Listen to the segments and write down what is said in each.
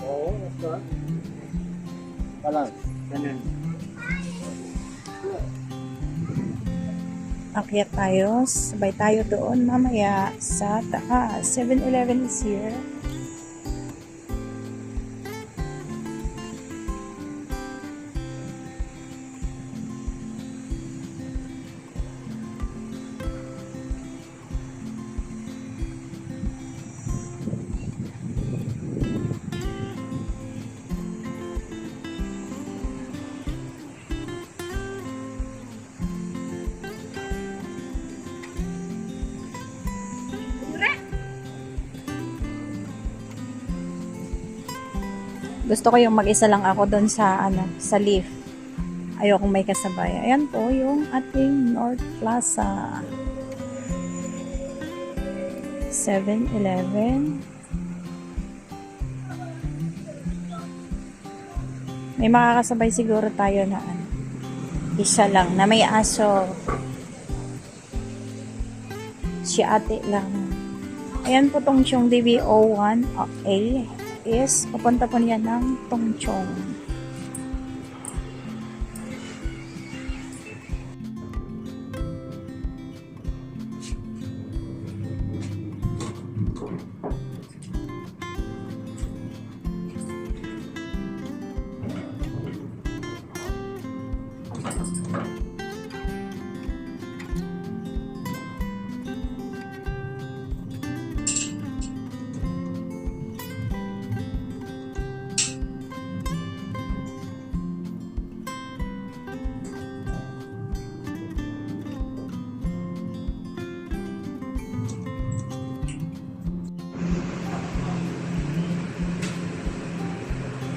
Oo, ito. Palang, ganun. Akyat tayo, sabay tayo doon mamaya sa taas. 7-Eleven is here. Gusto ko yung mag-isa lang ako doon sa sa lift. Ayokong may kasabay. Ayan po yung ating North Plaza. 7-Eleven. May makakasabay siguro tayo na isa lang na may aso. Si ate lang. Ayan po tong Chong DB01A is papunta po niya ng Tongchong.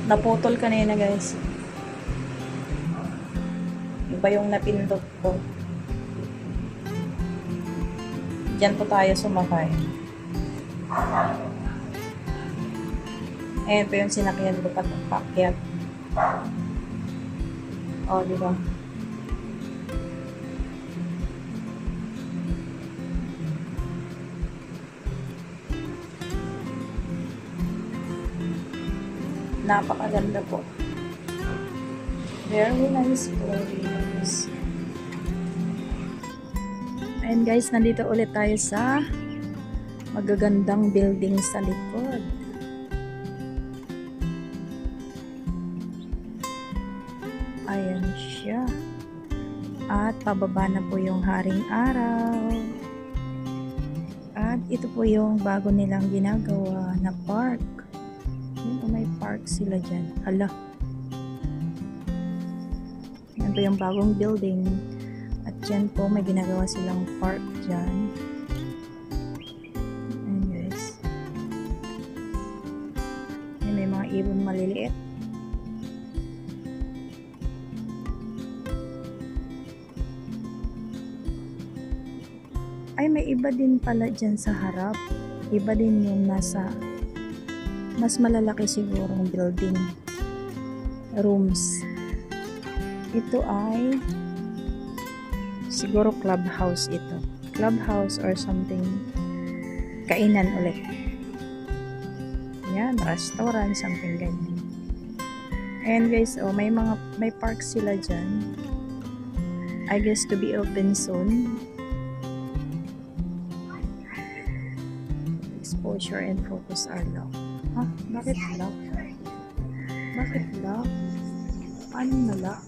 Naputol kanina guys. Iba yung napindot ko. Diyan po tayo sumakay. Ayan po yung sinakyan ko pakyat. O, diba? Napakaganda po. Very nice place. Ayan guys, nandito ulit tayo sa magagandang building sa likod. Ayan siya. At pababa na po yung Haring Araw. At ito po yung bago nilang ginagawa na park. May park sila dyan. Hala. Yan po yung bagong building. At dyan po may ginagawa silang park dyan. Ayan guys. Ayan, may mga ibon maliliit. Ay, may iba din pala dyan sa harap. Iba din yung nasa mas malalaki sigurong building rooms. Ito ay siguro clubhouse ito. Clubhouse or something. Kainan ulit. Yan, restaurant, something ganyan. And guys, oh, may park sila dyan. I guess to be open soon. Exposure and focus are low. Ha? Bakit lock? Bakit lock? Paano na lock?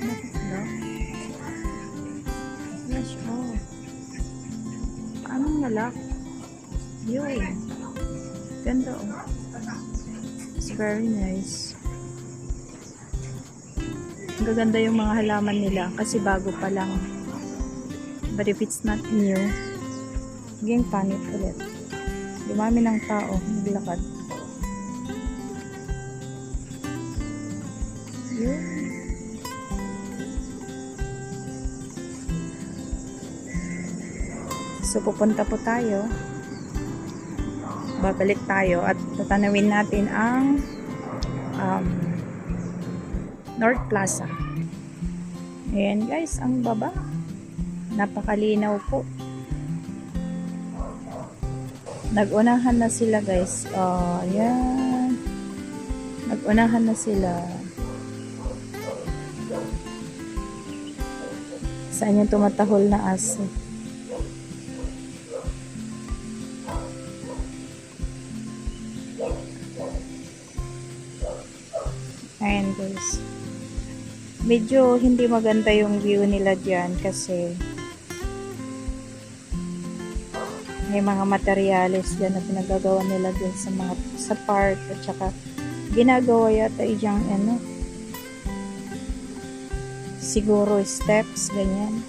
Bakit lock? Yes, oh. Paano na lock? Yun. Ganda, oh. It's very nice. Ang gaganda yung mga halaman nila kasi bago pa lang. But if it's not new, maging pangit ulit. Dumami ng tao, naglakad. Yun. So, pupunta po tayo. Babalik tayo at tatanawin natin ang North Plaza. Ayan guys, ang baba. Napakalinaw po. Nag-unahan na sila guys. Oh, ayan. Nag-unahan na sila. Saan yung tumatahol na aso? Ayan guys. Medyo hindi maganda yung view nila dyan kasi may mga materyales dyan na pinagagawa nila dyan sa park at saka ginagawa yata yung ano siguro steps ganyan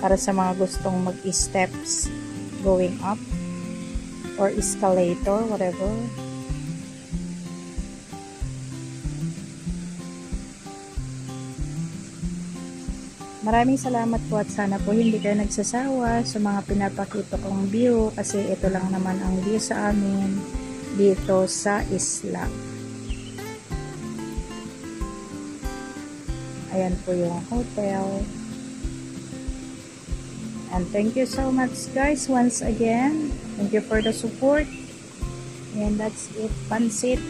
para sa mga gustong mag-steps going up or escalator, whatever. Maraming salamat po at sana po hindi kayo nagsasawa sa mga pinapakita kong view kasi ito lang naman ang view sa amin dito sa isla. Ayan po yung hotel. And thank you so much guys once again. Thank you for the support. And that's it. Pansit.